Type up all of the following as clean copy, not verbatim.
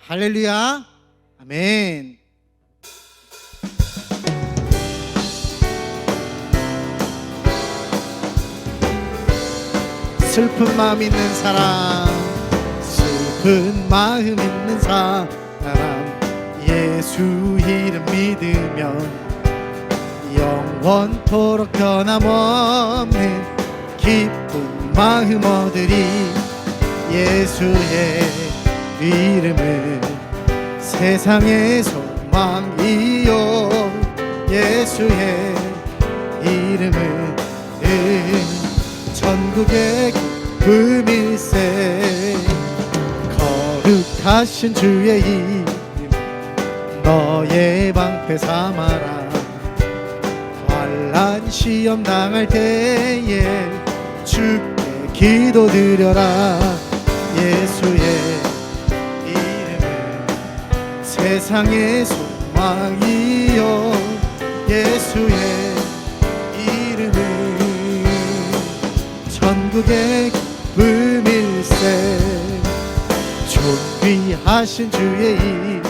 할렐루야. 아멘. 슬픈 마음 있는 사람, 슬픈 마음 있는 사람, 예수 이름 믿으면 영원토록 변함없는 기쁜 마음 얻으리. 예수의 이름은 세상의 소망이요, 예수의 이름은 천국의 기쁨일세. 거룩하신 주의 이름 너의 방패 삼아라. 환난 시험 당할 때에 주께 기도드려라. 예수의 이름은 세상의 소망이요, 예수의 이름은 천국의 기쁨일세. 존귀하신 주의 이름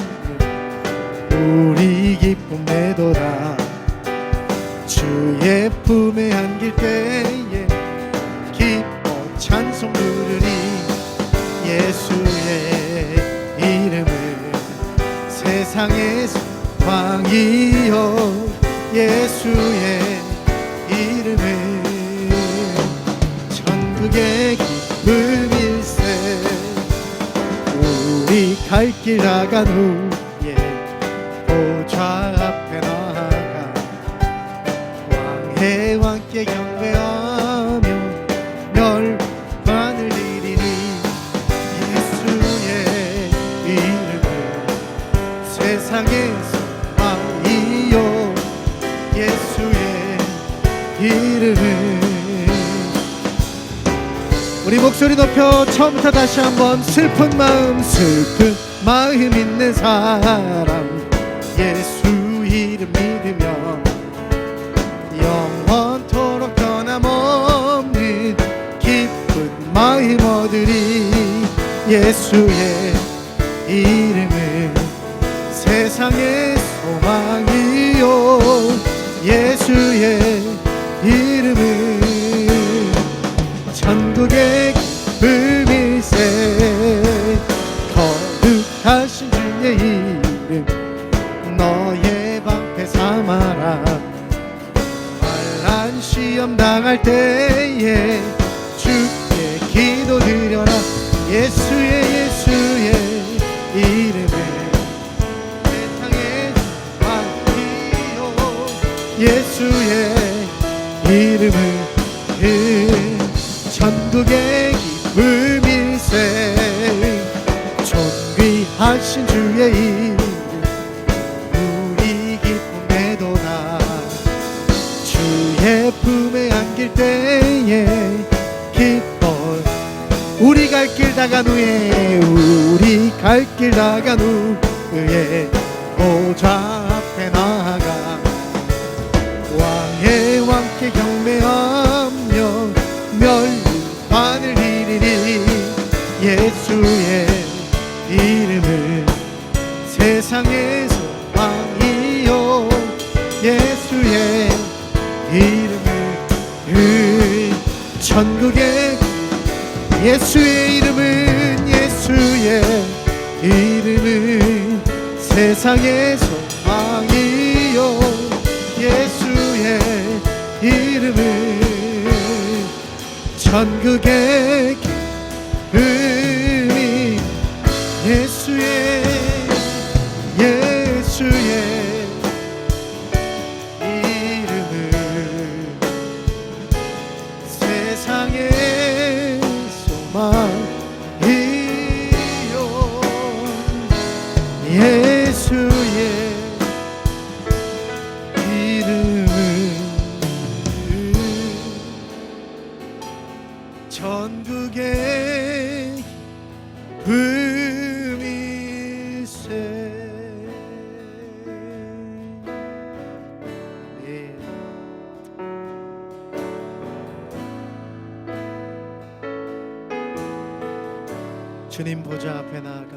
우리 기쁨 내도다. 주의 품에 안길 때에 기뻐 찬송 부르리. 예수의 이름은 세상의 소망이요, 예수의 이름은 천국의 기쁨일세. 우리 갈 길 나간 후에 보좌 앞에 나아가 왕의 왕께 경배하며 멸관을 드리니. 예수의 이름은 세상의 소망이요, 예수의 이름은. 우리 목소리 높여 처음부터 다시 한번. 슬픈 마음 있는 사람, 예수 이름 믿으면 영원토록 변함없는 기쁜 마음 얻으리. 예수의 이름은 세상의 소망이요, 예수의 이름은 천국의 기쁨일세. 거룩하신 주의 이름 너의 방패 삼아라. 환난 시험 당할 때에 주께 기도드려라. 예수의 이름은 세상의 소망이요, 예수의 이름은 천국의 기쁨일세. 존귀하신 주의 이름 우리 기쁨 내도다. 주의 품에 안길 때에 기뻐. 우리 갈 길 나간 후에, 우리 갈 길 나간 후에 보좌 앞에 나아가 왕의 왕께 경배하며 멸관을 드리리. 예수의 이름은 세상의 소망이요, 예수의 이름은 천국의. 예수의 이름은, 예수의 이름은 세상의 소망이요, 예수의 이름은 천국의 기쁨이. 예수의 이름은 세상의 소망이요, 예수의 이름은 천국의 기쁨일세. 주님 보좌 앞에 나아가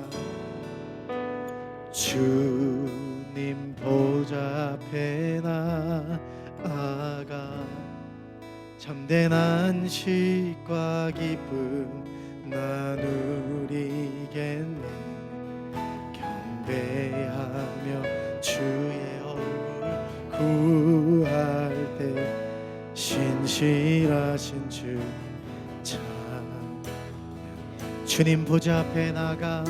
주님 보좌 앞에 나아가 참된 안식과 기쁨 나누리겠네. 경배하며 주의 얼굴 구할 때 신실하신 주 찬양. 주님 보좌 앞에 나가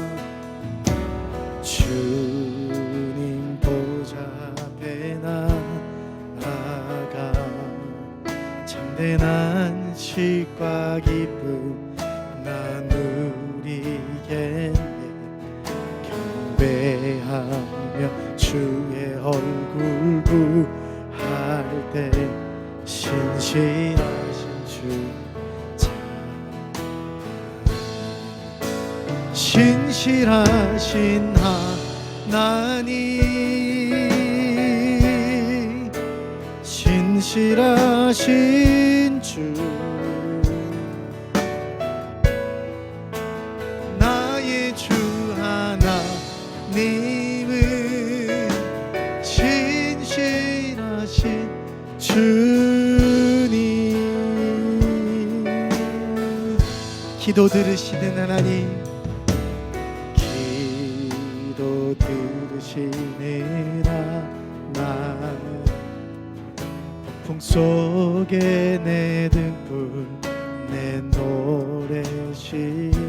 주님 보좌 앞에 나아가 참된 안식과 기쁨 나누리겠네. 경배하며 주의 얼굴 구할 때 신실하신 주 신실하신 하나님 신실하신 주 나의 주 하나님은 신실하신 주님. 기도 들으시는 하나님 들으시는 하나님 폭풍 속에 내 등불 내 노래시라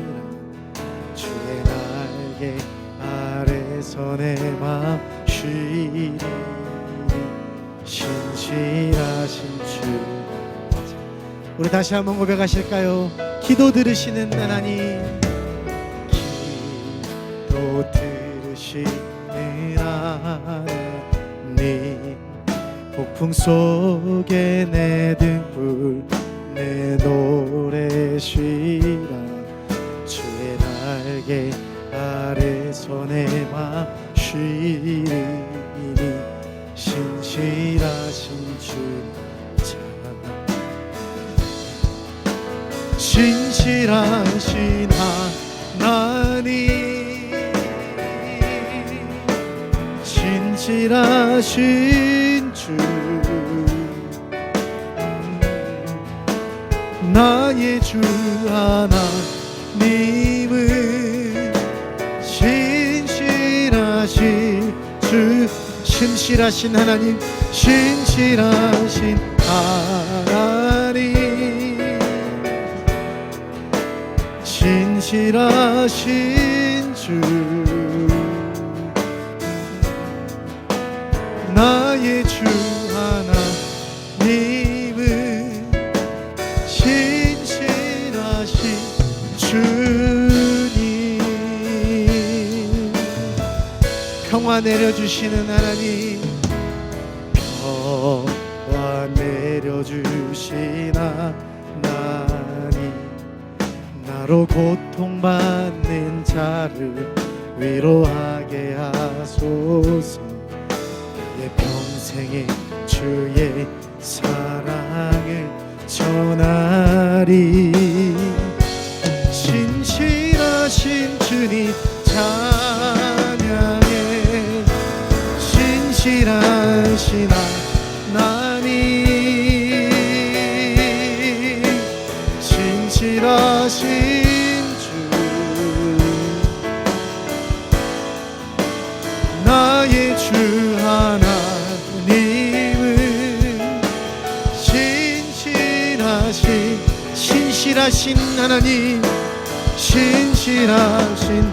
주의 날개 아래서 내 맘 쉬리 신실하신 주. 우리 다시 한번 고백하실까요? 기도 들으시는 하나님 기도 들으시는 하나님 폭풍 속에 내 등불 내 노래시라 주의 날개 아래서 내 맘 쉬리니 신실하신 주 찬양. 신실하신 하나님 신실하신 주 나의 주 하나님은 신실하신 주. 신실하신 하나님 신실하신 하나님 신실하신 주 나의 주 하나님은 신실하신 주님. 평화 내려주시는 하나님 평화 내려주신 하나님 나로 고통받는 자를 위로하게 하소서. 내 평생에 주의 사랑을 전하리. 신실하신 주님 찬양해. 신실하신 하나님 신실하신 주 나의 주 하나님은 신실하신 하나님 신실하신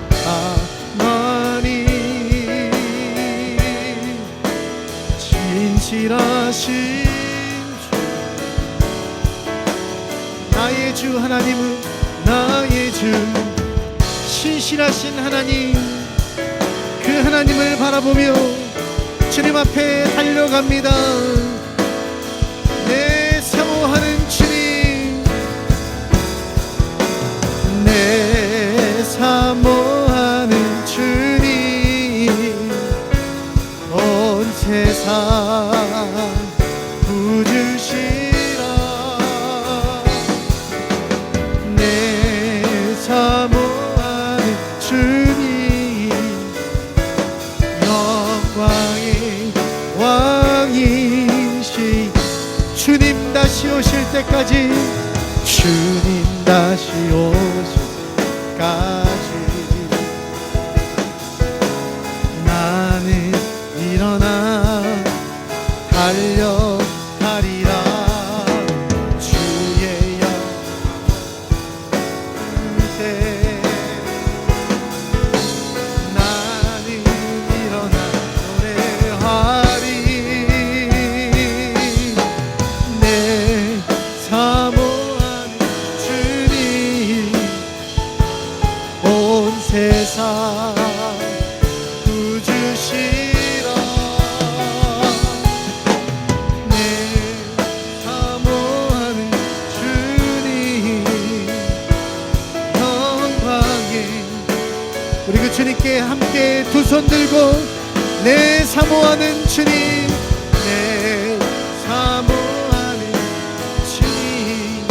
하나님 신실하신 주 나의 주 하나님은 나의 주 신실하신 하나님 그 하나님을 바라보며 주님 앞에 달려갑니다. 내 사모하는 주님 내 사모하는 주님 온 세상 부주시라. 내 사모하는 주님 다시 오실까지 나는 일어나 달려가리라. 주의 영광에 나는 일어나 노래하리. 내 사모하는 주님 온 세상 구주시라. 내 사모하는 주님 영광에. 우리 그 주님께 함께 두 손 들고 내 사모하는 주님, 내 사모하는 주님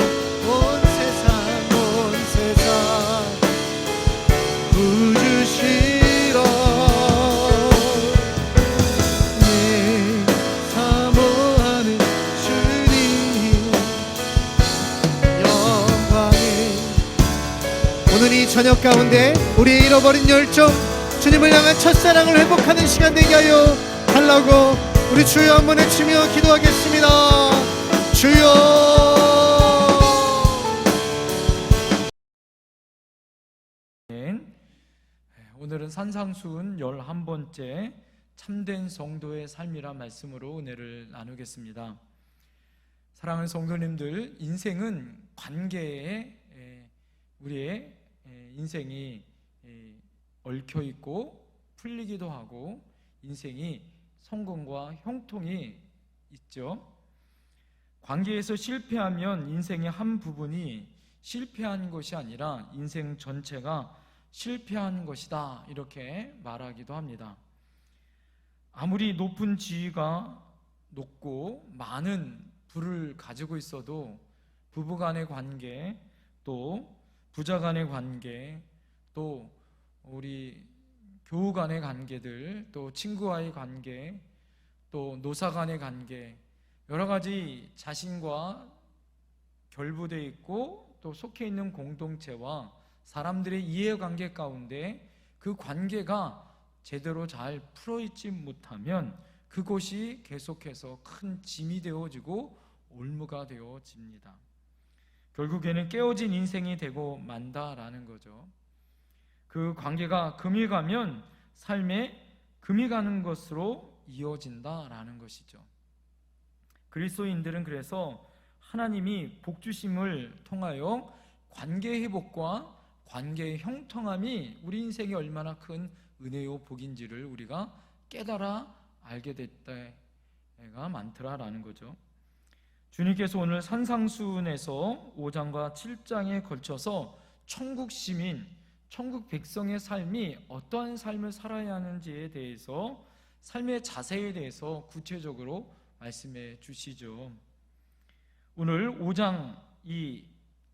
온 세상 구주시라. 내 사모하는 주님 영광에. 오늘 이 저녁 가운데 우리의 잃어버린 열정, 주님을 향한 첫사랑을 회복하는 시간 되게 하여 달라고 우리 주여 한번 외치며 기도하겠습니다. 주여. 오늘은 산상수훈 11번째 참된 성도의 삶이란 말씀으로 은혜를 나누겠습니다. 사랑하는 성도님들, 인생은 관계에 우리의 인생이 얽혀 있고 풀리기도 하고 인생이 성공과 형통이 있죠. 관계에서 실패하면 인생의 한 부분이 실패한 것이 아니라 인생 전체가 실패한 것이다, 이렇게 말하기도 합니다. 아무리 높은 지위가 높고 많은 부를 가지고 있어도 부부 간의 관계, 또 부자 간의 관계, 또 우리 교우 간의 관계들, 또 친구와의 관계, 또 노사 간의 관계, 여러 가지 자신과 결부되어 있고 또 속해 있는 공동체와 사람들의 이해관계 가운데 그 관계가 제대로 잘 풀어있지 못하면 그것이 계속해서 큰 짐이 되어지고 올무가 되어집니다. 결국에는 깨어진 인생이 되고 만다라는 거죠. 그 관계가 금이 가면 삶에 금이 가는 것으로 이어진다라는 것이죠. 그리스도인들은 그래서 하나님이 복주심을 통하여 관계 회복과 관계의 형통함이 우리 인생에 얼마나 큰 은혜요 복인지를 우리가 깨달아 알게 됐다가 많더라라는 거죠. 주님께서 오늘 산상수훈에서 5장과 7장에 걸쳐서 천국 시민, 천국 백성의 삶이 어떠한 삶을 살아야 하는지에 대해서, 삶의 자세에 대해서 구체적으로 말씀해 주시죠. 오늘 5장 이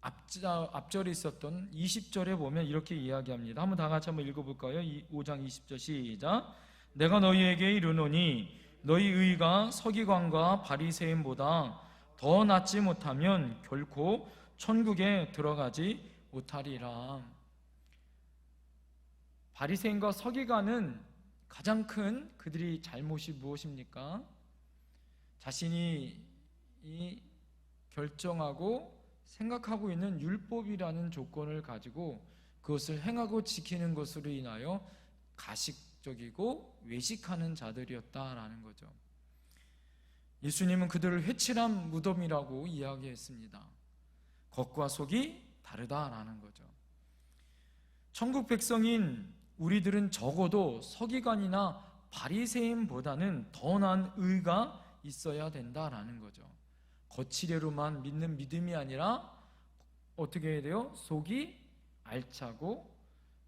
앞절에 있었던 20절에 보면 이렇게 이야기합니다. 한번 다 같이 한번 읽어볼까요? 5장 20절 시작. 내가 너희에게 이르노니 너희 의가 서기관과 바리새인보다 더 낫지 못하면 결코 천국에 들어가지 못하리라. 바리새인과 서기관은 가장 큰 그들이 잘못이 무엇입니까? 자신이 결정하고 생각하고 있는 율법이라는 조건을 가지고 그것을 행하고 지키는 것으로 인하여 가식적이고 외식하는 자들이었다라는 거죠. 예수님은 그들을 회칠한 무덤이라고 이야기했습니다. 겉과 속이 다르다라는 거죠. 천국 백성인 우리들은 적어도 서기관이나 바리새인보다는 더 나은 의가 있어야 된다라는 거죠. 거칠애로만 믿는 믿음이 아니라 어떻게 해야 돼요? 속이 알차고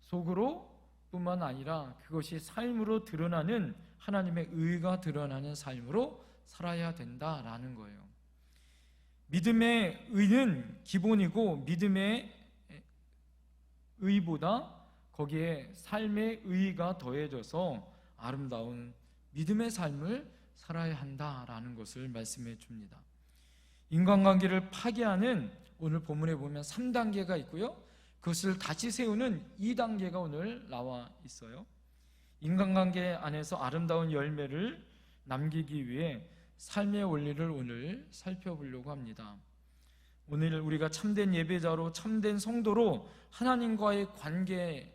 속으로 뿐만 아니라 그것이 삶으로 드러나는, 하나님의 의가 드러나는 삶으로 살아야 된다라는 거예요. 믿음의 의는 기본이고 믿음의 의보다 거기에 삶의 의가 더해져서 아름다운 믿음의 삶을 살아야 한다라는 것을 말씀해 줍니다. 인간관계를 파괴하는 오늘 본문에 보면 3단계가 있고요. 그것을 다시 세우는 2단계가 오늘 나와 있어요. 인간관계 안에서 아름다운 열매를 남기기 위해 삶의 원리를 오늘 살펴보려고 합니다. 오늘 우리가 참된 예배자로 참된 성도로 하나님과의 관계는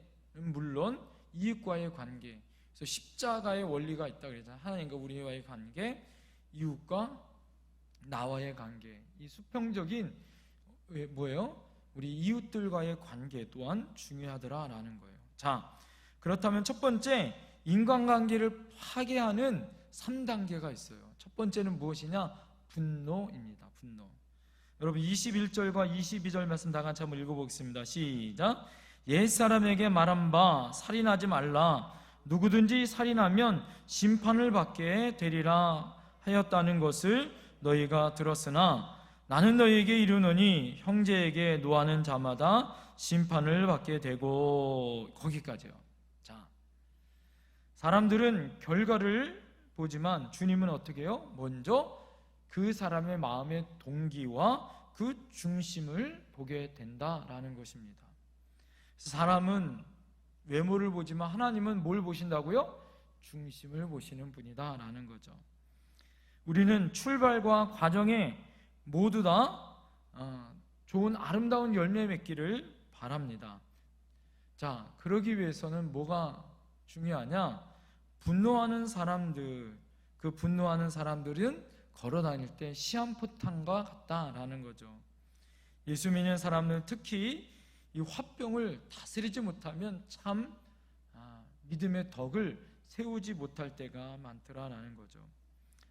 물론 이웃과의 관계, 그래서 십자가의 원리가 있다 그랬잖아요. 하나님과 우리와의 관계, 이웃과 나와의 관계, 이 수평적인 뭐예요? 우리 이웃들과의 관계 또한 중요하더라라는 거예요. 자, 그렇다면 첫 번째 인간관계를 파괴하는 3단계가 있어요. 첫 번째는 무엇이냐? 분노입니다. 분노. 여러분 21절과 22절 말씀 다 같이 한번 읽어보겠습니다. 시작. 옛사람에게 말한 바 살인하지 말라. 누구든지 살인하면 심판을 받게 되리라 하였다는 것을 너희가 들었으나 나는 너희에게 이르노니 형제에게 노하는 자마다 심판을 받게 되고. 거기까지요. 자, 사람들은 결과를 보지만 주님은 어떻게 해요? 먼저 그 사람의 마음의 동기와 그 중심을 보게 된다라는 것입니다. 사람은 외모를 보지만 하나님은 뭘 보신다고요? 중심을 보시는 분이다라는 거죠. 우리는 출발과 과정에 모두 다 좋은 아름다운 열매 맺기를 바랍니다. 자, 그러기 위해서는 뭐가 중요하냐? 분노하는 사람들, 그 분노하는 사람들은 걸어 다닐 때 시한포탄과 같다라는 거죠. 예수 믿는 사람은 특히 이 화병을 다스리지 못하면 참 믿음의 덕을 세우지 못할 때가 많더라라는 거죠.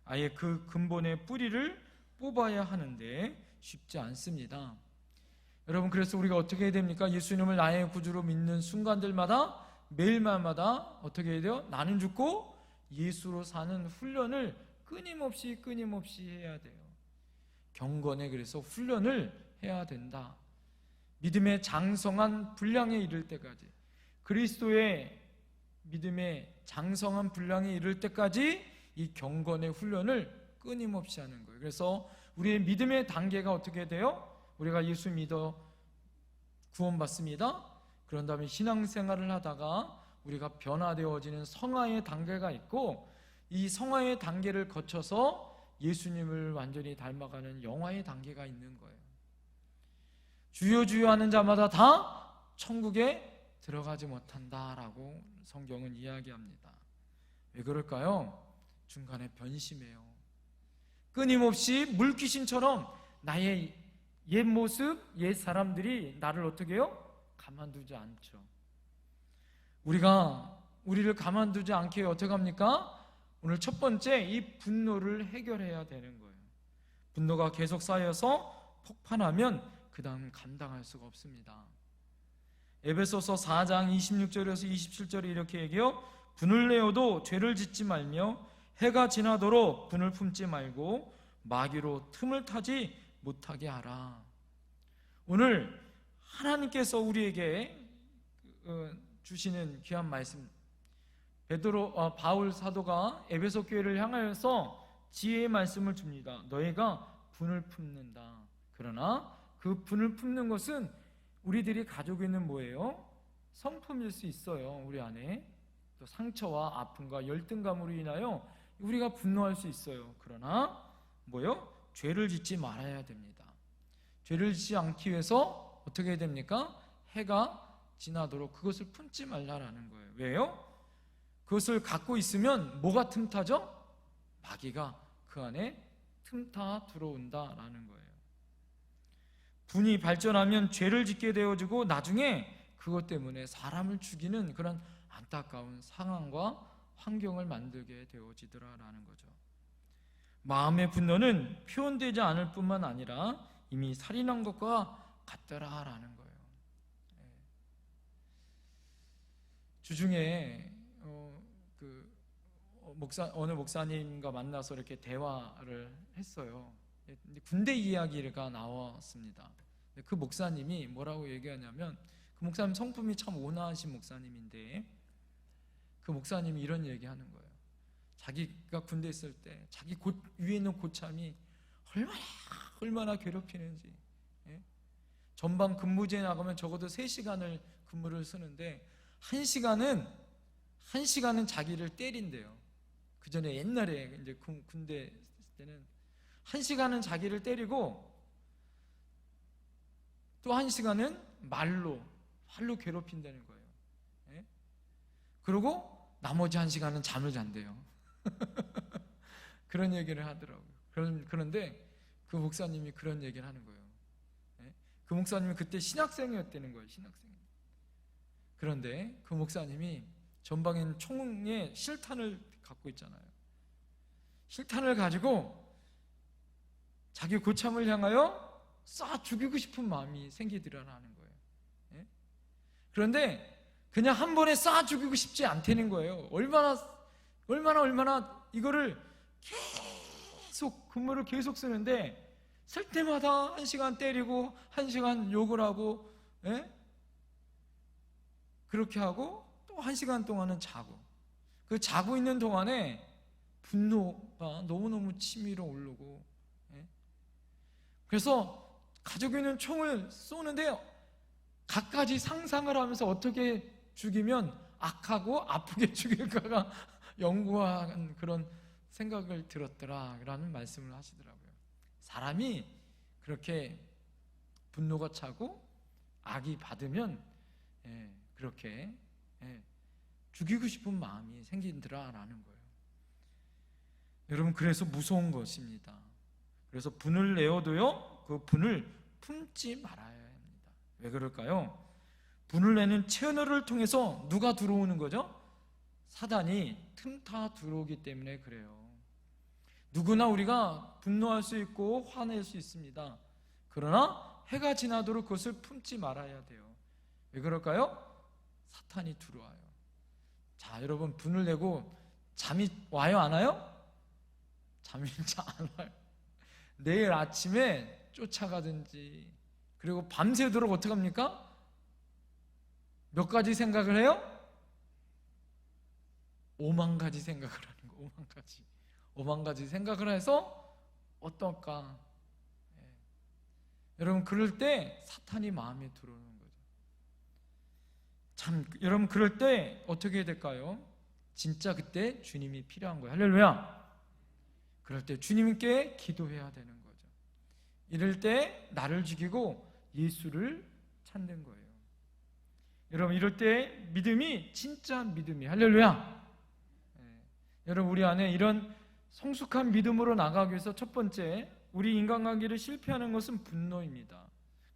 아예 그 근본의 뿌리를 뽑아야 하는데 쉽지 않습니다. 여러분, 그래서 우리가 어떻게 해야 됩니까? 예수님을 나의 구주로 믿는 순간들마다 매일마다 어떻게 해야 돼요? 나는 죽고 예수로 사는 훈련을 끊임없이 해야 돼요. 경건에 그래서 훈련을 해야 된다. 믿음의 장성한 분량에 이를 때까지, 그리스도의 믿음의 장성한 분량에 이를 때까지 이 경건의 훈련을 끊임없이 하는 거예요. 그래서 우리의 믿음의 단계가 어떻게 돼요? 우리가 예수 믿어 구원받습니다. 그런 다음에 신앙생활을 하다가 우리가 변화되어지는 성화의 단계가 있고, 이 성화의 단계를 거쳐서 예수님을 완전히 닮아가는 영화의 단계가 있는 거예요. 주여 주여 하는 자마다 다 천국에 들어가지 못한다라고 성경은 이야기합니다. 왜 그럴까요? 중간에 변심해요. 끊임없이 물귀신처럼 나의 옛 모습, 옛 사람들이 나를 어떻게 해요? 가만두지 않죠. 우리를 가만두지 않게 어떻게 합니까? 오늘 첫 번째 이 분노를 해결해야 되는 거예요. 분노가 계속 쌓여서 폭발하면 그 다음 감당할 수가 없습니다. 에베소서 4장 26절에서 27절에 이렇게 얘기해요. 분을 내어도 죄를 짓지 말며 해가 지나도록 분을 품지 말고 마귀로 틈을 타지 못하게 하라. 오늘 하나님께서 우리에게 주시는 귀한 말씀, 바울 사도가 에베소 교회를 향하여서 지혜의 말씀을 줍니다. 너희가 분을 품는다. 그러나 그 분을 품는 것은 우리들이 가지고 있는 뭐예요? 성품일 수 있어요. 우리 안에 또 상처와 아픔과 열등감으로 인하여 우리가 분노할 수 있어요. 그러나 뭐요? 죄를 짓지 말아야 됩니다. 죄를 짓지 않기 위해서 어떻게 해야 됩니까? 해가 지나도록 그것을 품지 말라라는 거예요. 왜요? 그것을 갖고 있으면 뭐가 틈타죠? 마귀가 그 안에 틈타 들어온다라는 거예요. 분이 발전하면 죄를 짓게 되어지고 나중에 그것 때문에 사람을 죽이는 그런 안타까운 상황과 환경을 만들게 되어지더라라는 거죠. 마음의 분노는 표현되지 않을 뿐만 아니라 이미 살인한 것과 같더라라는 거예요. 주중에 어느 목사님과 만나서 이렇게 대화를 했어요. 군대 이야기가 나왔습니다. 그 목사님이 뭐라고 얘기하냐면, 그 목사님 성품이 참 온화하신 목사님인데 그 목사님이 이런 얘기하는 거예요. 자기가 군대 있을 때 자기 위에 있는 고참이 얼마나 괴롭히는지. 예? 전방 근무제에 나가면 적어도 3시간을 근무를 쓰는데 1시간은 자기를 때린대요. 그 전에 옛날에 이제 군대 있을 때는 1시간은 자기를 때리고 또 1시간은 말로 괴롭힌다는 거예요. 예? 그리고 나머지 1시간은 잠을 잔대요. 그런 얘기를 하더라고요. 그런데 그 목사님이 그런 얘기를 하는 거예요. 예? 그 목사님이 그때 신학생이었다는 거예요. 신학생. 그런데 그 목사님이 전방엔 총에 실탄을 갖고 있잖아요. 실탄을 가지고 자기 고참을 향하여 쏴 죽이고 싶은 마음이 생기더라는 거예요. 예? 그런데 그냥 한 번에 쏴 죽이고 싶지 않다는 거예요. 얼마나 이거를 계속 근무를 계속 쓰는데 쓸 때마다 1시간 때리고 1시간 욕을 하고, 예? 그렇게 하고 또 1시간 동안은 자고, 그 자고 있는 동안에 분노가 너무너무 치밀어 오르고, 예? 그래서 가지고 있는 총을 쏘는데 갖가지 상상을 하면서 어떻게 죽이면 악하고 아프게 죽일까가 연구한 그런 생각을 들었더라라는 말씀을 하시더라고요. 사람이 그렇게 분노가 차고 악이 받으면 그렇게 죽이고 싶은 마음이 생긴더라라는 거예요. 여러분, 그래서 무서운 것입니다. 그래서 분을 내어도요, 그 분을 품지 말아야 합니다. 왜 그럴까요? 분을 내는 채널을 통해서 누가 들어오는 거죠? 사단이 틈타 들어오기 때문에 그래요. 누구나 우리가 분노할 수 있고 화낼 수 있습니다. 그러나 해가 지나도록 그것을 품지 말아야 돼요. 왜 그럴까요? 사탄이 들어와요. 자, 여러분, 분을 내고 잠이 와요, 안 와요? 잠이 잘 안 와요. 내일 아침에 쫓아가든지, 그리고 밤새도록 어떻게 합니까? 몇 가지 생각을 해요? 5만 가지 생각을 하는 거. 5만 가지 생각을 해서 어떨까? 여러분, 그럴 때 사탄이 마음에 들어오는 거죠. 참, 여러분, 그럴 때 어떻게 해야 될까요? 진짜 그때 주님이 필요한 거예요. 할렐루야. 그럴 때 주님께 기도해야 되는 거죠. 이럴 때 나를 죽이고 예수를 찾는 거예요. 여러분, 이럴 때 믿음이 진짜 믿음이, 할렐루야. 여러분, 우리 안에 이런 성숙한 믿음으로 나가기 위해서 첫 번째, 우리 인간관계를 실패하는 것은 분노입니다.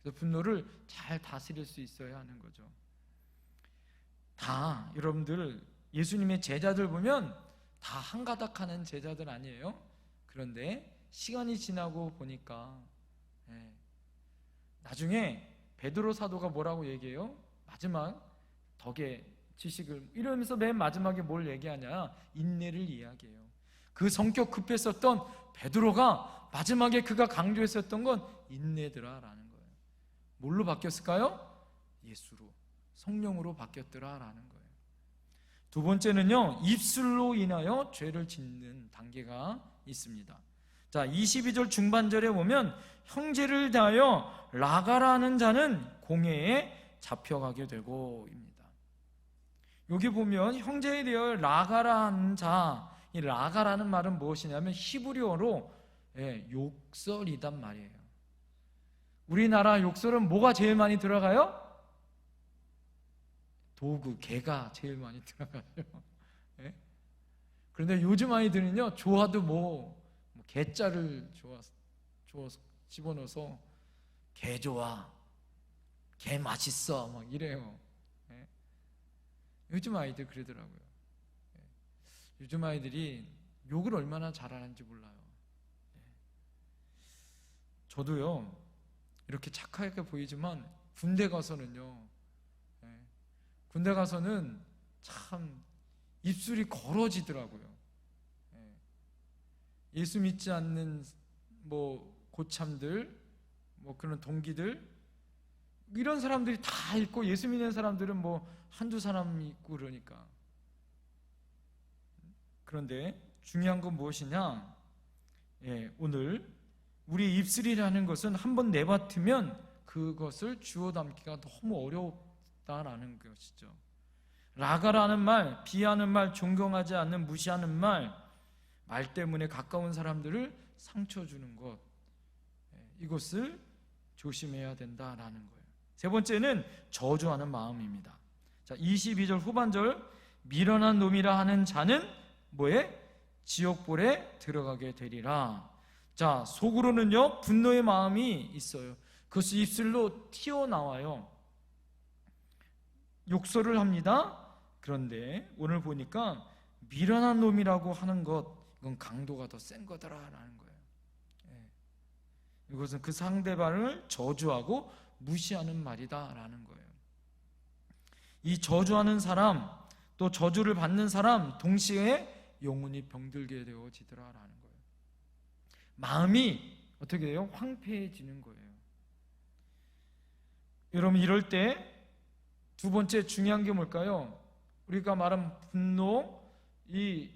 그래서 분노를 잘 다스릴 수 있어야 하는 거죠. 다 여러분들 예수님의 제자들 보면 다 한가닥하는 제자들 아니에요? 그런데 시간이 지나고 보니까 나중에 베드로 사도가 뭐라고 얘기해요? 마지막 덕의 지식을 이러면서 맨 마지막에 뭘 얘기하냐? 인내를 이야기해요. 그 성격 급했었던 베드로가 마지막에 그가 강조했었던 건 인내더라라는 거예요. 뭘로 바뀌었을까요? 예수로, 성령으로 바뀌었더라라는 거예요. 두 번째는요, 입술로 인하여 죄를 짓는 단계가 있습니다. 자, 22절 중반절에 보면 형제를 대하여 라가라는 자는 공회에 잡혀가게 되고입니다. 여기 보면 형제에 대하여 라가라는 자, 이 라가라는 말은 무엇이냐면 히브리어로 욕설이단 말이에요. 우리나라 욕설은 뭐가 제일 많이 들어가요? 도구, 개가 제일 많이 들어가죠. 그런데 요즘 아이들은요, 좋아도 개자를 집어넣어서 개 좋아, 개 맛있어, 막 이래요. 요즘 아이들 그러더라고요. 요즘 아이들이 욕을 얼마나 잘하는지 몰라요. 저도요, 이렇게 착하게 보이지만 군대 가서는 참 입술이 걸어지더라고요. 예수 믿지 않는 고참들, 그런 동기들, 이런 사람들이 다 있고, 예수 믿는 사람들은 한두 사람 있고 그러니까. 그런데 중요한 건 무엇이냐? 오늘 우리 입술이라는 것은 한번 내뱉으면 그것을 주워 담기가 너무 어렵다라는 것이죠. 라가라는 말, 비하는 말, 존경하지 않는, 무시하는 말 때문에 가까운 사람들을 상처 주는 것, 이것을 조심해야 된다라는 거예요. 세 번째는 저주하는 마음입니다. 자, 22절 후반절, 미련한 놈이라 하는 자는 뭐에? 지옥불에 들어가게 되리라. 자, 속으로는요 분노의 마음이 있어요. 그것이 입술로 튀어나와요. 욕설을 합니다. 그런데 오늘 보니까 미련한 놈이라고 하는 것, 이건 강도가 더 센 거다라는 거예요. 이것은 그 상대방을 저주하고 무시하는 말이다라는 거예요. 이 저주하는 사람, 또 저주를 받는 사람 동시에 영혼이 병들게 되어지더라라는 거예요. 마음이 어떻게 해요? 황폐해지는 거예요. 여러분, 이럴 때 두 번째 중요한 게 뭘까요? 우리가 말한 분노, 이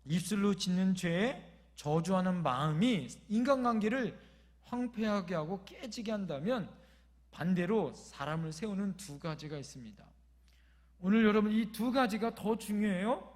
입술로 짓는 죄에 저주하는 마음이 인간관계를 황폐하게 하고 깨지게 한다면 반대로 사람을 세우는 두 가지가 있습니다. 오늘 여러분 이 두 가지가 더 중요해요.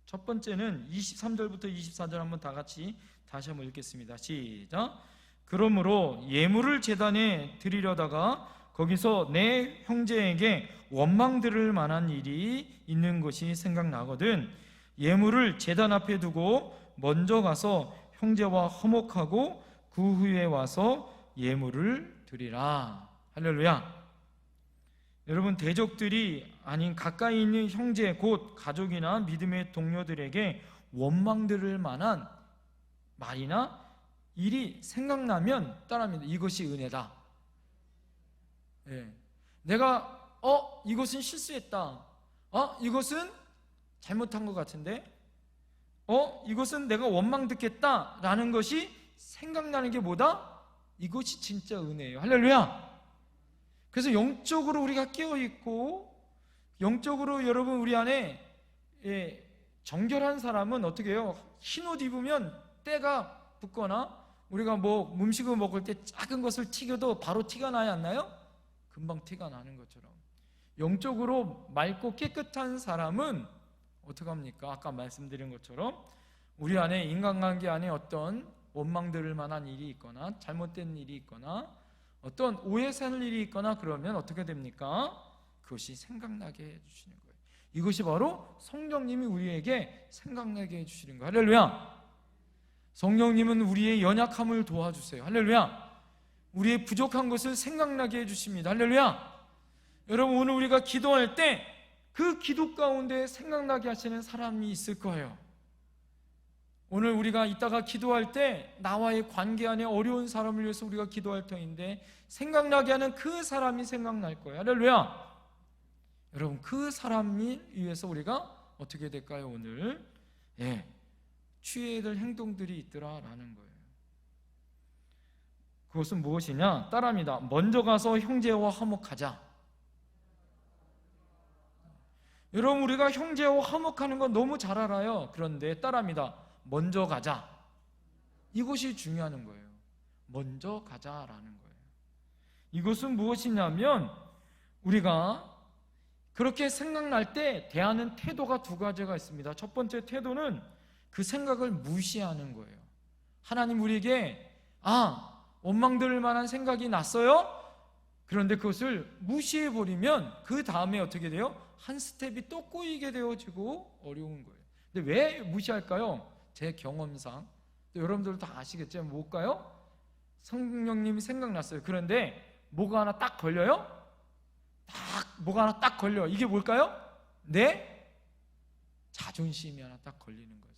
첫 번째는 23절부터 24절 한번 다 같이 다시 한번 읽겠습니다. 시작. 그러므로 예물을 제단에 드리려다가 거기서 내 형제에게 원망 들을 만한 일이 있는 것이 생각나거든 예물을 제단 앞에 두고 먼저 가서 형제와 화목하고 그 후에 와서 예물을 드리라. 할렐루야. 여러분, 대적들이 아닌 가까이 있는 형제 곧 가족이나 믿음의 동료들에게 원망 들을 만한 말이나 일이 생각나면 따라합니다. 이것이 은혜다. 내가 이것은 실수했다. 이것은 잘못한 것 같은데 이것은 내가 원망 듣겠다라는 것이 생각나는 게 뭐다? 이것이 진짜 은혜예요. 할렐루야. 그래서 영적으로 우리가 깨어있고 영적으로 여러분 우리 안에 정결한 사람은 어떻게 해요? 흰옷 입으면 때가 붙거나 우리가 뭐 음식을 먹을 때 작은 것을 튀겨도 바로 티가 나지 않나요? 금방 티가 나는 것처럼 영적으로 맑고 깨끗한 사람은 어떻게 합니까? 아까 말씀드린 것처럼 우리 안에 인간관계 안에 어떤 원망 들을 만한 일이 있거나 잘못된 일이 있거나 어떤 오해 사는 일이 있거나 그러면 어떻게 됩니까? 그것이 생각나게 해주시는 거예요. 이것이 바로 성령님이 우리에게 생각나게 해주시는 거예요. 할렐루야. 성령님은 우리의 연약함을 도와주세요. 할렐루야. 우리의 부족한 것을 생각나게 해주십니다. 할렐루야. 여러분, 오늘 우리가 기도할 때 그 기도 가운데 생각나게 하시는 사람이 있을 거예요. 오늘 우리가 이따가 기도할 때 나와의 관계 안에 어려운 사람을 위해서 우리가 기도할 터인데 생각나게 하는 그 사람이 생각날 거예요. 할렐루야. 여러분, 그 사람이 위해서 우리가 어떻게 될까요? 오늘 취해야 될 행동들이 있더라라는 거예요. 그것은 무엇이냐? 따라합니다. 먼저 가서 형제와 화목하자. 여러분, 우리가 형제와 화목하는 건 너무 잘 알아요. 그런데 따라합니다. 먼저 가자. 이것이 중요한 거예요. 먼저 가자라는 거예요. 이것은 무엇이냐면 우리가 그렇게 생각날 때 대하는 태도가 두 가지가 있습니다. 첫 번째 태도는 그 생각을 무시하는 거예요. 하나님 우리에게 원망 들을 만한 생각이 났어요? 그런데 그것을 무시해버리면 그 다음에 어떻게 돼요? 한 스텝이 또 꼬이게 되어지고 어려운 거예요. 근데 왜 무시할까요? 제 경험상 여러분들도 다 아시겠지만 뭘까요? 성령님이 생각났어요. 그런데 뭐가 하나 딱 걸려요? 뭐가 하나 딱 걸려. 이게 뭘까요? 내 자존심이 하나 딱 걸리는 거죠.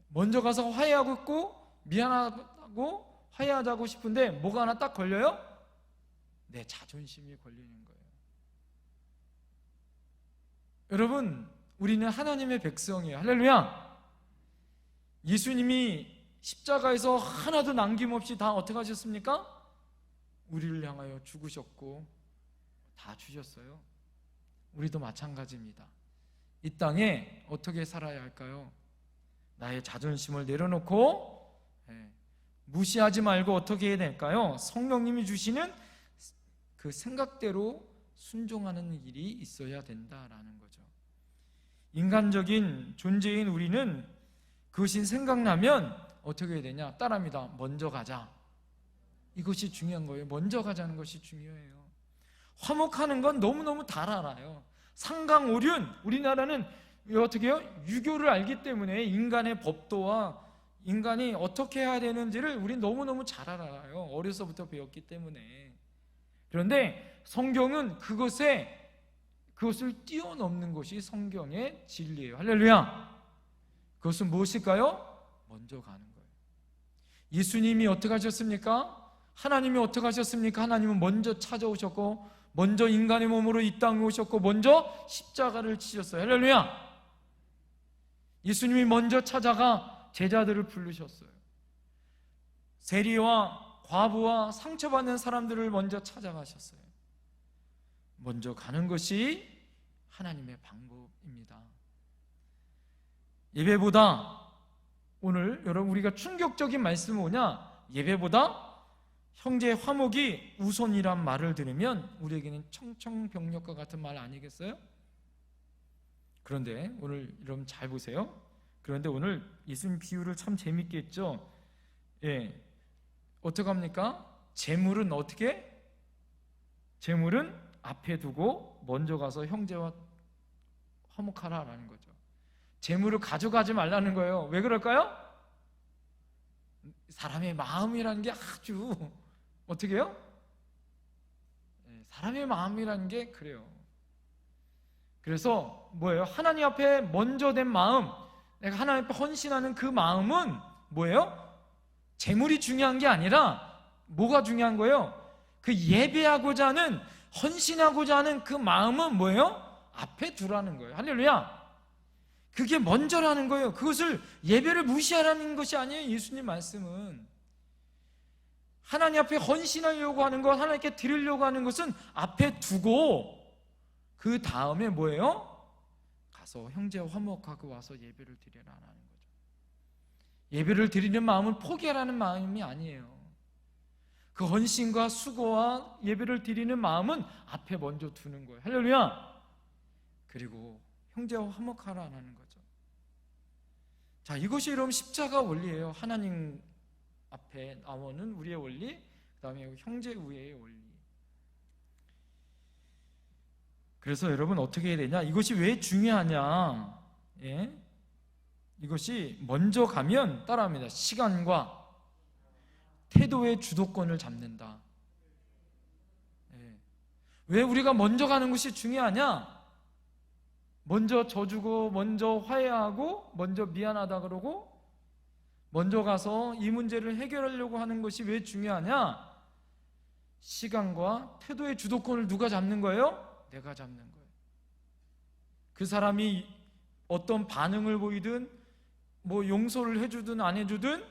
먼저 가서 화해하고 있고 미안하고 화해하자고 싶은데 뭐가 하나 딱 걸려요? 내 자존심이 걸리는 거예요. 여러분, 우리는 하나님의 백성이에요. 할렐루야. 예수님이 십자가에서 하나도 남김없이 다 어떻게 하셨습니까? 우리를 향하여 죽으셨고 다 주셨어요. 우리도 마찬가지입니다. 이 땅에 어떻게 살아야 할까요? 나의 자존심을 내려놓고 무시하지 말고 어떻게 해야 될까요? 성령님이 주시는 그 생각대로 순종하는 일이 있어야 된다라는 거죠. 인간적인 존재인 우리는 그것이 생각나면 어떻게 해야 되냐? 따라합니다. 먼저 가자. 이것이 중요한 거예요. 먼저 가자는 것이 중요해요. 화목하는 건 너무너무 잘 알아요. 상강오륜, 우리나라는 어떻게 해요? 유교를 알기 때문에 인간의 법도와 인간이 어떻게 해야 되는지를 우린 너무너무 잘 알아요. 어려서부터 배웠기 때문에. 그런데 성경은 그것을 뛰어넘는 것이 성경의 진리예요. 할렐루야. 그것은 무엇일까요? 먼저 가는 거예요. 예수님이 어떻게 하셨습니까? 하나님이 어떻게 하셨습니까? 하나님은 먼저 찾아오셨고 먼저 인간의 몸으로 이 땅에 오셨고 먼저 십자가를 치셨어요. 할렐루야. 예수님이 먼저 찾아가 제자들을 부르셨어요. 세리와 과부와 상처받는 사람들을 먼저 찾아가셨어요. 먼저 가는 것이 하나님의 방법입니다. 예배보다 오늘 여러분 우리가 충격적인 말씀은 뭐냐? 예배보다 형제 화목이 우선이란 말을 들으면 우리에게는 청청병력과 같은 말 아니겠어요? 그런데 오늘 여러분 잘 보세요. 그런데 오늘 예수님 비유를 참 재밌게 했죠. 어떻게 합니까? 재물은 어떻게? 재물은 앞에 두고 먼저 가서 형제와 화목하라라는 거죠. 재물을 가져가지 말라는 거예요. 왜 그럴까요? 사람의 마음이라는 게 아주 어떻게 해요? 사람의 마음이라는 게 그래요. 그래서 뭐예요? 하나님 앞에 먼저 된 마음, 내가 하나님 앞에 헌신하는 그 마음은 뭐예요? 재물이 중요한 게 아니라 뭐가 중요한 거예요? 그 예배하고자 하는, 헌신하고자 하는 그 마음은 뭐예요? 앞에 두라는 거예요. 할렐루야. 그게 먼저라는 거예요. 그것을 예배를 무시하라는 것이 아니에요. 예수님 말씀은 하나님 앞에 헌신하려고 하는 것, 하나님께 드리려고 하는 것은 앞에 두고 그 다음에 뭐예요? 가서 형제와 화목하고 와서 예배를 드리라는 거죠. 예배를 드리는 마음은 포기하라는 마음이 아니에요. 그 헌신과 수고와 예배를 드리는 마음은 앞에 먼저 두는 거예요. 할렐루야. 그리고 형제와 화목하라는 거죠. 자, 이것이 여러분 십자가 원리예요. 하나님 앞에 나오는 우리의 원리, 그 다음에 형제 우애의 원리. 그래서 여러분 어떻게 해야 되냐? 이것이 왜 중요하냐? 이것이 먼저 가면 따라합니다. 시간과 태도의 주도권을 잡는다. 왜 우리가 먼저 가는 것이 중요하냐? 먼저 져주고 먼저 화해하고 먼저 미안하다 그러고 먼저 가서 이 문제를 해결하려고 하는 것이 왜 중요하냐? 시간과 태도의 주도권을 누가 잡는 거예요? 내가 잡는 거예요. 그 사람이 어떤 반응을 보이든 뭐 용서를 해주든 안 해주든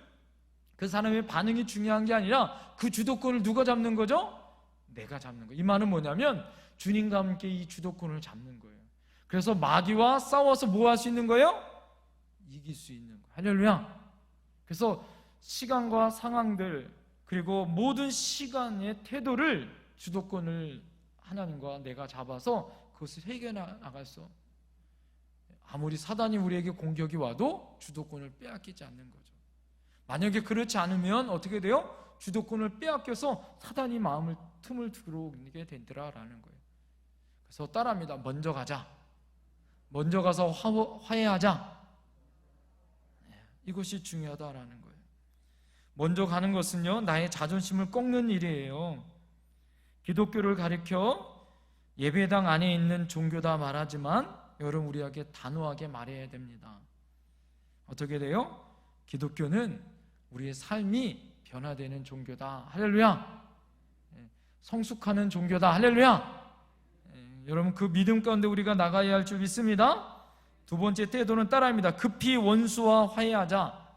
그 사람의 반응이 중요한 게 아니라 그 주도권을 누가 잡는 거죠? 내가 잡는 거예요. 이 말은 뭐냐면 주님과 함께 이 주도권을 잡는 거예요. 그래서 마귀와 싸워서 뭐 할 수 있는 거예요? 이길 수 있는 거예요. 할렐루야. 그래서 시간과 상황들 그리고 모든 시간의 태도를 주도권을 하나님과 내가 잡아서 그것을 해결해 나가서 아무리 사단이 우리에게 공격이 와도 주도권을 빼앗기지 않는 거죠. 만약에 그렇지 않으면 어떻게 돼요? 주도권을 빼앗겨서 사단이 마음을 틈을 들어오게 되더라라는 거예요. 그래서 따라합니다. 먼저 가자. 먼저 가서 화해하자. 이것이 중요하다라는 거예요. 먼저 가는 것은요, 나의 자존심을 꺾는 일이에요. 기독교를 가리켜 예배당 안에 있는 종교다 말하지만 여러분 우리에게 단호하게 말해야 됩니다. 어떻게 돼요? 기독교는 우리의 삶이 변화되는 종교다. 할렐루야. 성숙하는 종교다. 할렐루야. 여러분 그 믿음 가운데 우리가 나가야 할 줄 믿습니다. 두 번째 태도는 따라합니다. 급히 원수와 화해하자.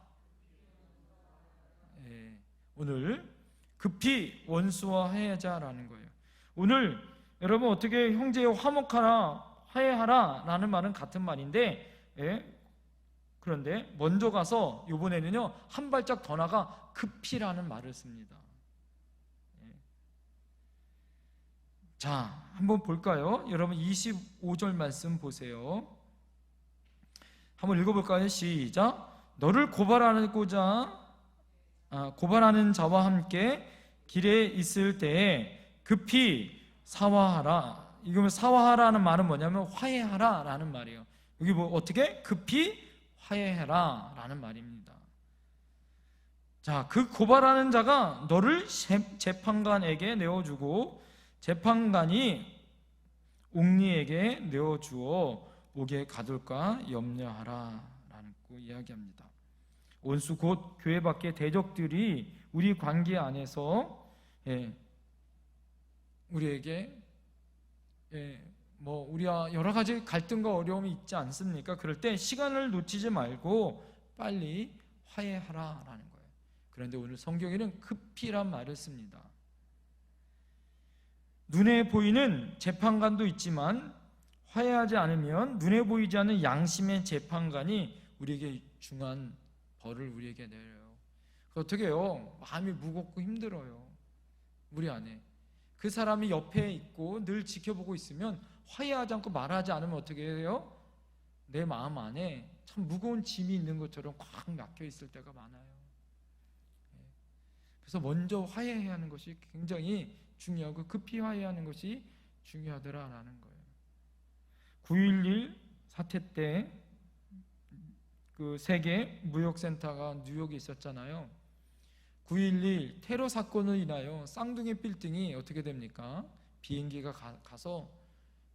오늘 급히 원수와 화해하자라는 거예요. 오늘 여러분 어떻게 형제와 화목하라, 화해하라 라는 말은 같은 말인데 그런데 먼저 가서 이번에는요 한 발짝 더 나가 급히라는 말을 씁니다. 자, 한번 볼까요? 여러분 25절 말씀 보세요. 한번 읽어볼까요? 시작. 너를 고발하는 자와 함께 길에 있을 때에 급히 사화하라. 이거 사화하라는 말은 뭐냐면 화해하라라는 말이에요. 여기 뭐 어떻게? 급히 화해해라라는 말입니다. 자, 그 고발하는 자가 너를 재판관에게 내어주고 재판관이 옥리에게 내어주어 옥에 가둘까 염려하라 라는 거 이야기합니다. 원수 곧 교회 밖의 대적들이 우리 관계 안에서 우리에게 뭐 우리와 여러 가지 갈등과 어려움이 있지 않습니까? 그럴 때 시간을 놓치지 말고 빨리 화해하라라는 거예요. 그런데 오늘 성경에는 급히란 말을 씁니다. 눈에 보이는 재판관도 있지만 화해하지 않으면 눈에 보이지 않는 양심의 재판관이 우리에게 중한 벌을 우리에게 내려요. 어떻게 해요? 마음이 무겁고 힘들어요. 우리 안에 그 사람이 옆에 있고 늘 지켜보고 있으면 화해하지 않고 말하지 않으면 어떻게 해요? 내 마음 안에 참 무거운 짐이 있는 것처럼 꽉 막혀 있을 때가 많아요. 그래서 먼저 화해해야 하는 것이 굉장히 중요하고 급히 화해하는 것이 중요하더라라는 거예요. 9.11 사태 때 그 세계 무역센터가 뉴욕에 있었잖아요. 9.11 테러 사건으로 인하여 쌍둥이 빌딩이 어떻게 됩니까? 비행기가 가서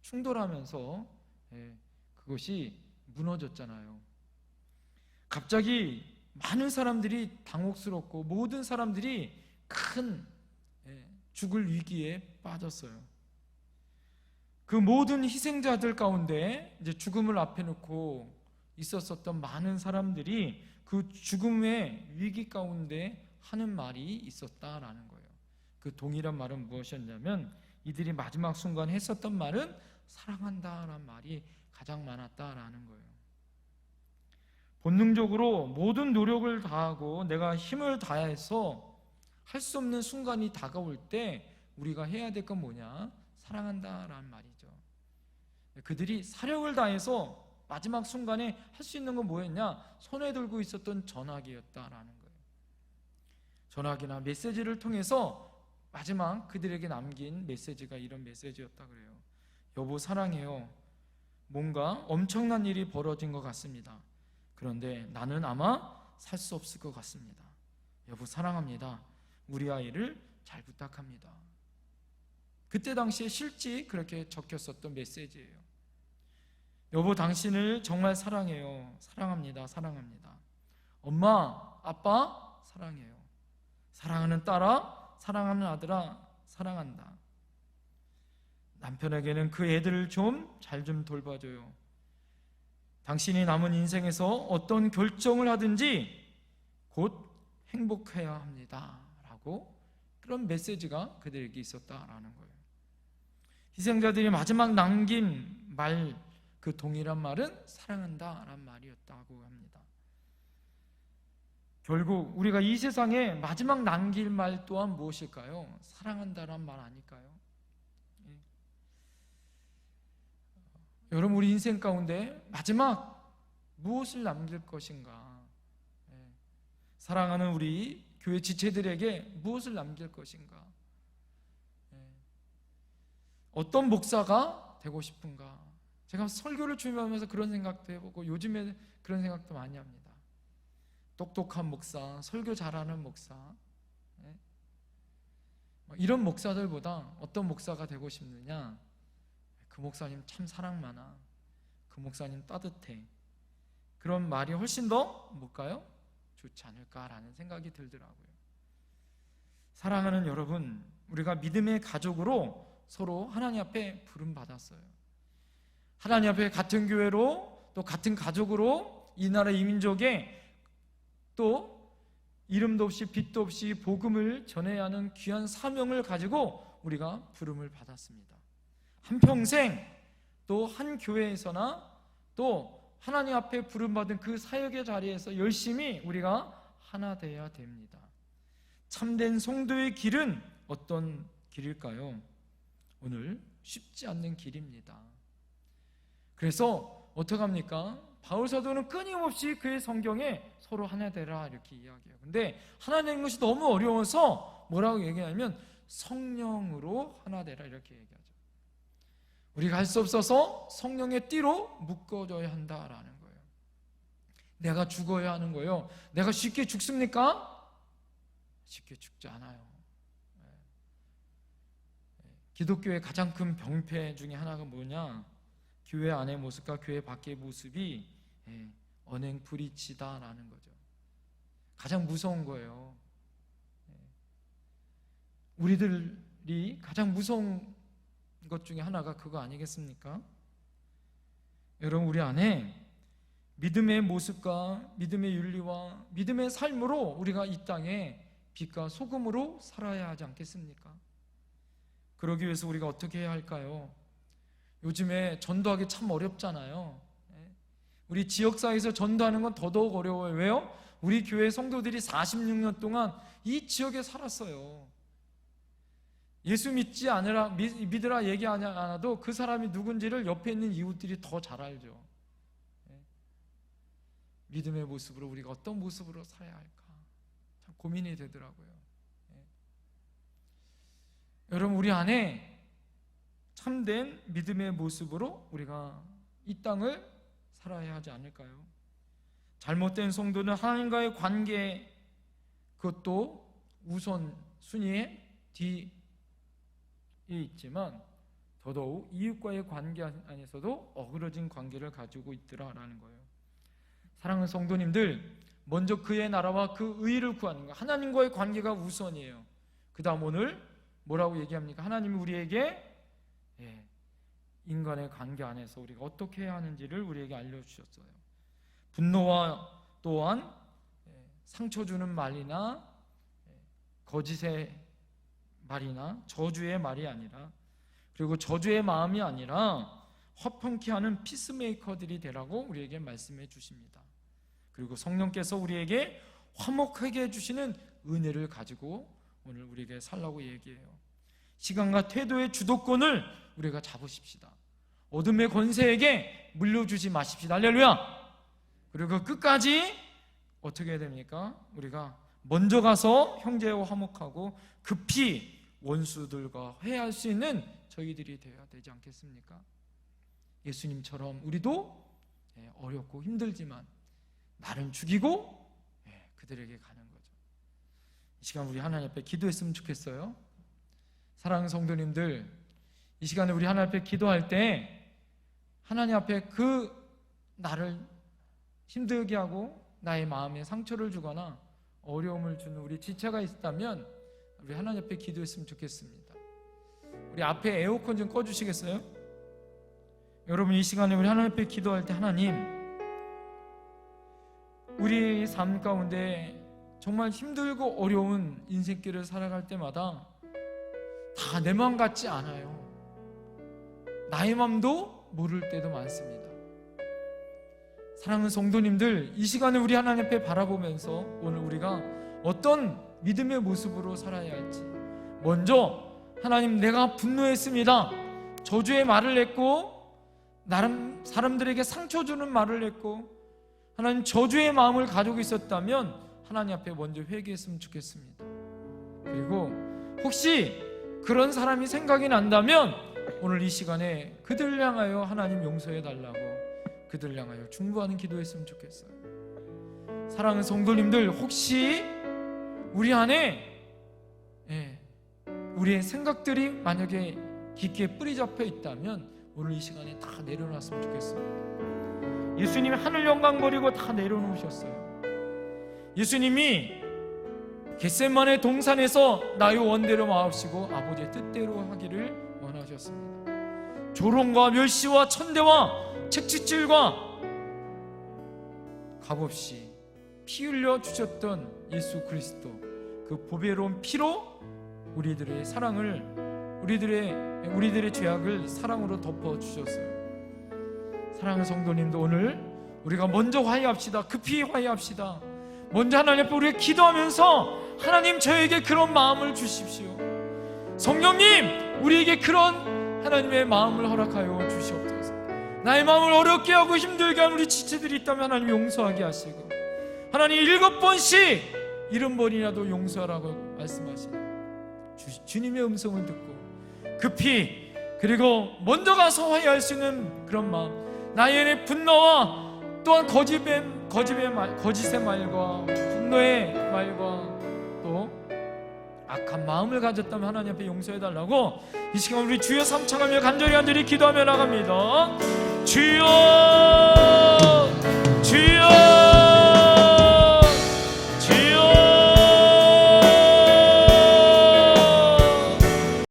충돌하면서 그것이 무너졌잖아요. 갑자기 많은 사람들이 당혹스럽고 모든 사람들이 큰 죽을 위기에 빠졌어요. 그 모든 희생자들 가운데 이제 죽음을 앞에 놓고 있었던 많은 사람들이 그 죽음의 위기 가운데 하는 말이 있었다라는 거예요. 그 동일한 말은 무엇이었냐면 이들이 마지막 순간 했었던 말은 사랑한다라는 말이 가장 많았다라는 거예요. 본능적으로 모든 노력을 다하고 내가 힘을 다해서 할 수 없는 순간이 다가올 때 우리가 해야 될 건 뭐냐? 사랑한다라는 말이죠. 그들이 사력을 다해서 마지막 순간에 할 수 있는 건 뭐였냐? 손에 들고 있었던 전화기였다라는 거예요. 전화기나 메시지를 통해서 마지막 그들에게 남긴 메시지가 이런 메시지였다 그래요. 여보 사랑해요. 뭔가 엄청난 일이 벌어진 것 같습니다. 그런데 나는 아마 살 수 없을 것 같습니다. 여보 사랑합니다. 우리 아이를 잘 부탁합니다. 그때 당시에 실제 그렇게 적혔었던 메시지예요. 여보 당신을 정말 사랑해요. 사랑합니다. 사랑합니다. 엄마, 아빠 사랑해요. 사랑하는 딸아, 사랑하는 아들아, 사랑한다. 남편에게는 그 애들을 좀 잘 좀 돌봐줘요. 당신이 남은 인생에서 어떤 결정을 하든지 곧 행복해야 합니다. 라고 그런 메시지가 그들에게 있었다라는 거예요. 희생자들이 마지막 남긴 말, 그 동일한 말은 사랑한다라는 말이었다고 합니다. 결국 우리가 이 세상에 마지막 남길 말 또한 무엇일까요? 사랑한다라는 말 아닐까요? 여러분 우리 인생 가운데 마지막 무엇을 남길 것인가? 사랑하는 우리 교회 지체들에게 무엇을 남길 것인가? 어떤 목사가 되고 싶은가? 제가 설교를 준비하면서 그런 생각도 해보고 요즘에 그런 생각도 많이 합니다. 똑똑한 목사, 설교 잘하는 목사, 이런 목사들보다 어떤 목사가 되고 싶느냐? 그 목사님 참 사랑 많아. 그 목사님 따뜻해. 그런 말이 훨씬 더 뭘까요? 좋지 않을까라는 생각이 들더라고요. 사랑하는 여러분, 우리가 믿음의 가족으로 서로 하나님 앞에 부름받았어요. 하나님 앞에 같은 교회로 또 같은 가족으로 이 나라 이 민족에 또 이름도 없이 빛도 없이 복음을 전해야 하는 귀한 사명을 가지고 우리가 부름을 받았습니다. 한평생 또 한 교회에서나 또 하나님 앞에 부름받은 그 사역의 자리에서 열심히 우리가 하나 되어야 됩니다. 참된 성도의 길은 어떤 길일까요? 오늘 쉽지 않는 길입니다. 그래서 어떡합니까? 바울 사도는 끊임없이 그의 성경에 서로 하나 되라 이렇게 이야기해요. 근데 하나 되는 것이 너무 어려워서 뭐라고 얘기하냐면 성령으로 하나 되라 이렇게 얘기하죠. 우리가 할 수 없어서 성령의 띠로 묶어줘야 한다라는 거예요. 내가 죽어야 하는 거예요. 내가 쉽게 죽습니까? 쉽게 죽지 않아요. 기독교의 가장 큰 병폐 중에 하나가 뭐냐? 교회 안의 모습과 교회 밖의 모습이 언행불이치다라는 거죠. 가장 무서운 거예요. 우리들이 가장 무서운 것 중에 하나가 그거 아니겠습니까? 여러분, 우리 안에 믿음의 모습과 믿음의 윤리와 믿음의 삶으로 우리가 이 땅에 빛과 소금으로 살아야 하지 않겠습니까? 그러기 위해서 우리가 어떻게 해야 할까요? 요즘에 전도하기 참 어렵잖아요. 우리 지역사회에서 전도하는 건 더더욱 어려워요. 왜요? 우리 교회 성도들이 46년 동안 이 지역에 살았어요. 예수 믿으라 얘기하지 않아도 그 사람이 누군지를 옆에 있는 이웃들이 더 잘 알죠. 믿음의 모습으로 우리가 어떤 모습으로 살아야 할까 참 고민이 되더라고요. 여러분, 우리 안에 참된 믿음의 모습으로 우리가 이 땅을 살아야 하지 않을까요? 잘못된 성도는 하나님과의 관계, 그것도 우선 순위에 뒤에 있지만 더더욱 이웃과의 관계 안에서도 어그러진 관계를 가지고 있더라라는 거예요. 사랑하는 성도님들, 먼저 그의 나라와 그 의를 구하는 것, 하나님과의 관계가 우선이에요. 그 다음 오늘 뭐라고 얘기합니까? 하나님이 우리에게 인간의 관계 안에서 우리가 어떻게 해야 하는지를 우리에게 알려주셨어요. 분노와 또한 상처 주는 말이나 거짓의 말이나 저주의 말이 아니라, 그리고 저주의 마음이 아니라 화평케 하는 피스메이커들이 되라고 우리에게 말씀해 주십니다. 그리고 성령께서 우리에게 화목하게 해주시는 은혜를 가지고 오늘 우리에게 살라고 얘기해요. 시간과 태도의 주도권을 우리가 잡으십시다. 어둠의 권세에게 물려주지 마십시다. 할렐루야. 그리고 끝까지 어떻게 해야 됩니까? 우리가 먼저 가서 형제와 화목하고 급히 원수들과 회개할 수 있는 저희들이 되어야 되지 않겠습니까? 예수님처럼 우리도 어렵고 힘들지만 나를 죽이고 그들에게 가는 거죠. 이 시간 우리 하나님 앞에 기도했으면 좋겠어요. 사랑하는 성도님들, 이 시간에 우리 하나님 앞에 기도할 때 하나님 앞에 그 나를 힘들게 하고 나의 마음에 상처를 주거나 어려움을 주는 우리 지체가 있다면 우리 하나님 앞에 기도했으면 좋겠습니다. 우리 앞에 에어컨 좀 꺼주시겠어요? 여러분, 이 시간에 우리 하나님 앞에 기도할 때 하나님, 우리 삶 가운데 정말 힘들고 어려운 인생길을 살아갈 때마다 다 내 마음 같지 않아요. 나의 마음도 모를 때도 많습니다. 사랑하는 성도님들, 이 시간에 우리 하나님 앞에 바라보면서 오늘 우리가 어떤 믿음의 모습으로 살아야 할지, 먼저 하나님, 내가 분노했습니다. 저주의 말을 했고 나름 사람들에게 상처 주는 말을 했고 하나님 저주의 마음을 가지고 있었다면 하나님 앞에 먼저 회개했으면 좋겠습니다. 그리고 혹시 그런 사람이 생각이 난다면 오늘 이 시간에 그들 향하여 하나님 용서해 달라고, 그들 향하여 중보하는 기도했으면 좋겠어요. 사랑하는 성도님들, 혹시 우리 안에 우리의 생각들이 만약에 깊게 뿌리 잡혀 있다면 오늘 이 시간에 다 내려놨으면 좋겠습니다. 예수님이 하늘 영광 버리고 다 내려놓으셨어요. 예수님이 겟세마네 동산에서 나의 원대로 마옵시고 아버지의 뜻대로 하기를 원하셨습니다. 조롱과 멸시와 천대와 책찍질과 값없이 피 흘려 주셨던 예수 그리스도, 그 보배로운 피로 우리들의 사랑을, 우리들의 죄악을 사랑으로 덮어 주셨어요. 사랑하는 성도님도 오늘 우리가 먼저 화해합시다. 급히 화해합시다. 먼저 하나님 앞에 우리가 기도하면서 하나님 저에게 그런 마음을 주십시오. 성령님 우리에게 그런 하나님의 마음을 허락하여 주시옵소서. 나의 마음을 어렵게 하고 힘들게 하는 우리 지체들이 있다면 하나님 용서하게 하시고, 하나님 7번씩 70번이라도 용서하라고 말씀하시는 주님의 음성을 듣고 급히, 그리고 먼저 가서 화해할 수 있는 그런 마음, 나의 분노와 또한 거짓의 말과 분노의 말과 또 악한 마음을 가졌다면 하나님 앞에 용서해달라고 이 시간 우리 주여 삼창하며 간절히 간절히 기도하며 나갑니다. 주여